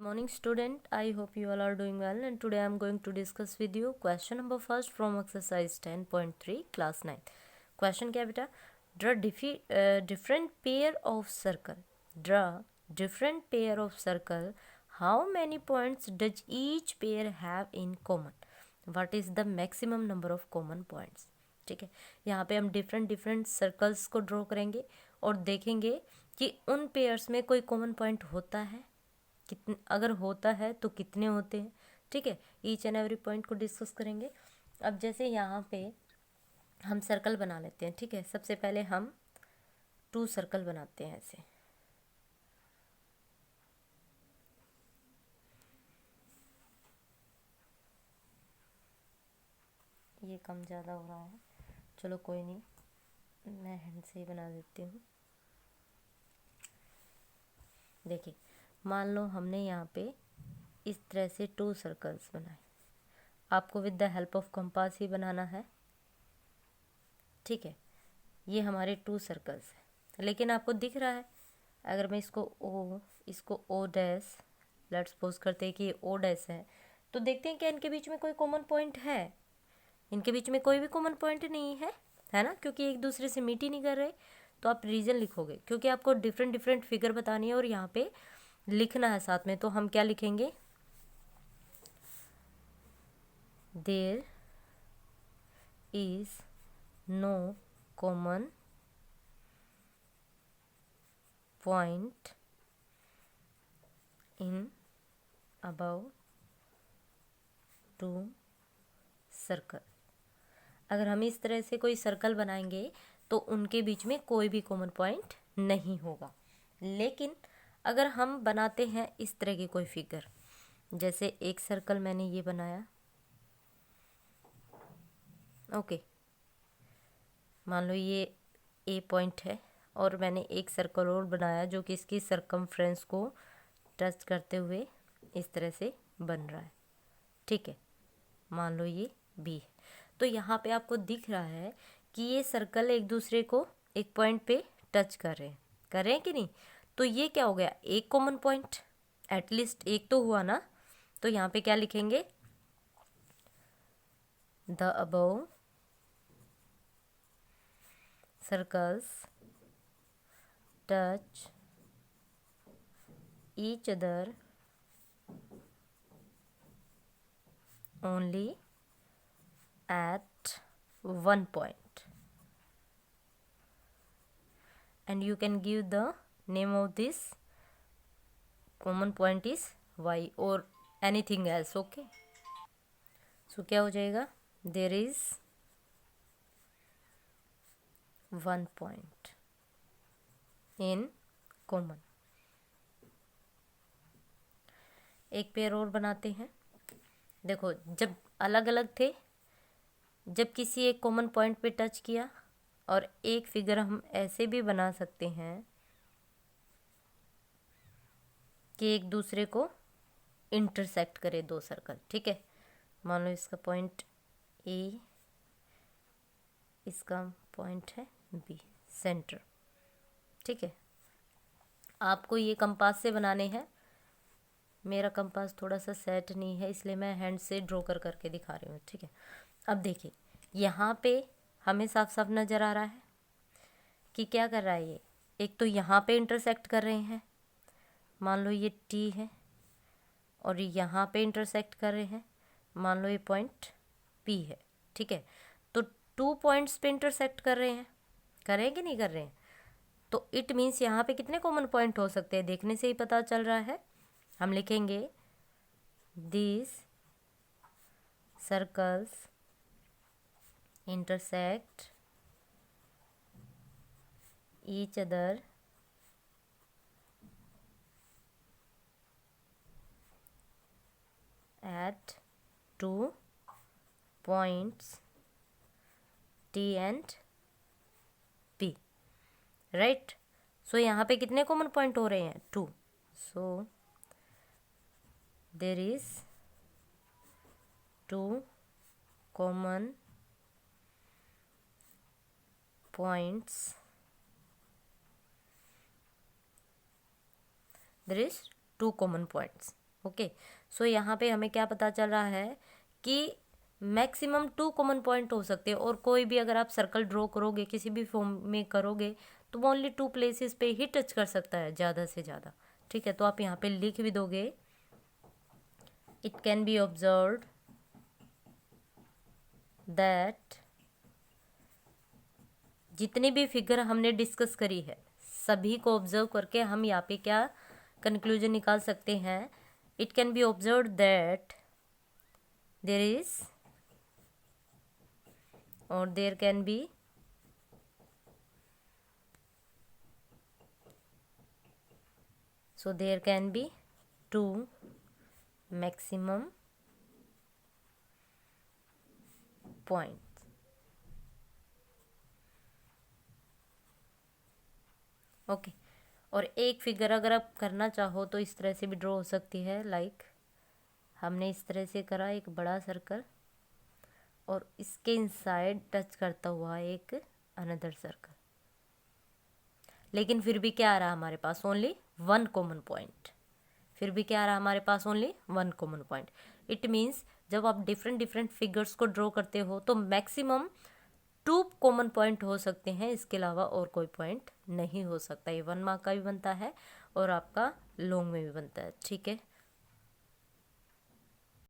Morning student, I hope you all are doing well, and today I am going to discuss with you question number first from exercise 10.3 class 9. Question क्या बेटा? Draw different pair of circle. Draw different pair of circle. How many points does each pair have in common? What is the maximum number of common points? ठीक है, यहाँ पे हम different circles को draw करेंगे और देखेंगे कि उन पेयर्स में कोई कॉमन पॉइंट होता है, कितने, अगर होता है तो कितने होते हैं। ठीक है, ईच एंड एवरी पॉइंट को डिस्कस करेंगे। अब जैसे यहाँ पे हम सर्कल बना लेते हैं। ठीक है, सबसे पहले हम 2 सर्कल बनाते हैं ऐसे। ये कम ज़्यादा हो रहा है, चलो कोई नहीं, मैं हैंड से ही बना देती हूँ। देखिए, मान लो हमने यहाँ पे इस तरह से 2 सर्कल्स बनाए। आपको with the help of compass ही बनाना है। ठीक है, ये हमारे 2 सर्कल्स हैं, लेकिन आपको दिख रहा है, अगर मैं इसको ओ डैश, लेट्स सपोज करते हैं कि ये ओ डैश है, तो देखते हैं कि इनके बीच में कोई कॉमन पॉइंट है। इनके बीच में कोई भी कॉमन पॉइंट नहीं है ना, क्योंकि एक दूसरे से मीट ही नहीं कर रहे। तो आप रीजन लिखोगे, क्योंकि आपको डिफरेंट फिगर बतानी है और यहाँ पे लिखना है साथ में। तो हम क्या लिखेंगे? There is no common point in above 2 circle. अगर हम इस तरह से कोई सर्कल बनाएंगे तो उनके बीच में कोई भी कॉमन पॉइंट नहीं होगा। लेकिन अगर हम बनाते हैं इस तरह की कोई फिगर, जैसे एक सर्कल मैंने ये बनाया, ओके, मान लो ये ए पॉइंट है, और मैंने एक सर्कल और बनाया जो कि इसकी सरकमफ्रेंस को टच करते हुए इस तरह से बन रहा है। ठीक है, मान लो ये बी है। तो यहाँ पे आपको दिख रहा है कि ये सर्कल एक दूसरे को एक पॉइंट पे टच कर रहे हैं कि नहीं? तो ये क्या हो गया? एक कॉमन पॉइंट, एटलीस्ट एक तो हुआ ना। तो यहाँ पे क्या लिखेंगे? The above circles touch each other only at one point, and you can give the name of this common point is y or anything else. okay, so क्या हो जाएगा? there is one point in common। एक pair और बनाते हैं। देखो, जब अलग अलग थे, जब किसी एक कॉमन पॉइंट पे टच किया, और एक फिगर हम ऐसे भी बना सकते हैं कि एक दूसरे को इंटरसेक्ट करे 2 सर्कल। ठीक है, मान लो इसका पॉइंट ए, इसका पॉइंट है बी, सेंटर। ठीक है, आपको ये कंपास से बनाने हैं। मेरा कंपास थोड़ा सा सेट नहीं है, इसलिए मैं हैंड से ड्रॉ करके दिखा रही हूँ। ठीक है, अब देखिए, यहाँ पे हमें साफ साफ नज़र आ रहा है कि क्या कर रहा है ये। एक तो यहाँ पे इंटरसेक्ट कर रहे हैं, मान लो ये टी है, और यहाँ पे इंटरसेक्ट कर रहे हैं, मान लो ये पॉइंट पी है। ठीक है, तो 2 पॉइंट्स पे इंटरसेक्ट कर रहे हैं कि नहीं कर रहे हैं? तो इट मीन्स यहाँ पे कितने कॉमन पॉइंट हो सकते हैं? देखने से ही पता चल रहा है। हम लिखेंगे these circles intersect each other at 2 points T and P, right. So यहाँ पे कितने कॉमन पॉइंट हो रहे हैं? 2। So there is 2 common points, there is 2 common points. Okay, so यहाँ पे हमें क्या पता चल रहा है कि मैक्सिमम 2 कॉमन पॉइंट हो सकते हैं, और कोई भी अगर आप सर्कल ड्रॉ करोगे किसी भी फॉर्म में करोगे तो वो ओनली 2 प्लेसेस पे ही टच कर सकता है ज़्यादा से ज़्यादा। ठीक है, तो आप यहाँ पे लिख भी दोगे, it can be observed that जितनी भी फिगर हमने डिस्कस करी है सभी को ऑब्जर्व करके हम यहाँ पे क्या कंक्लूजन निकाल सकते हैं, it can be observed that there is और there can be so there can be 2 maximum points। Okay, और एक फिगर अगर आप करना चाहो तो इस तरह से भी ड्रॉ हो सकती है, लाइक हमने इस तरह से करा एक बड़ा सर्कल और इसके इनसाइड टच करता हुआ एक अनदर सर्कल, लेकिन फिर भी क्या आ रहा हमारे पास, ओनली 1 कॉमन पॉइंट। फिर भी क्या आ रहा हमारे पास, only 1 common point. It means जब आप डिफरेंट डिफरेंट फिगर्स को ड्रॉ करते हो तो मैक्सिमम 2 कॉमन पॉइंट हो सकते हैं, इसके अलावा और कोई पॉइंट नहीं हो सकता। ये 1 मार्क का भी बनता है और आपका लॉन्ग में भी बनता है। ठीक है,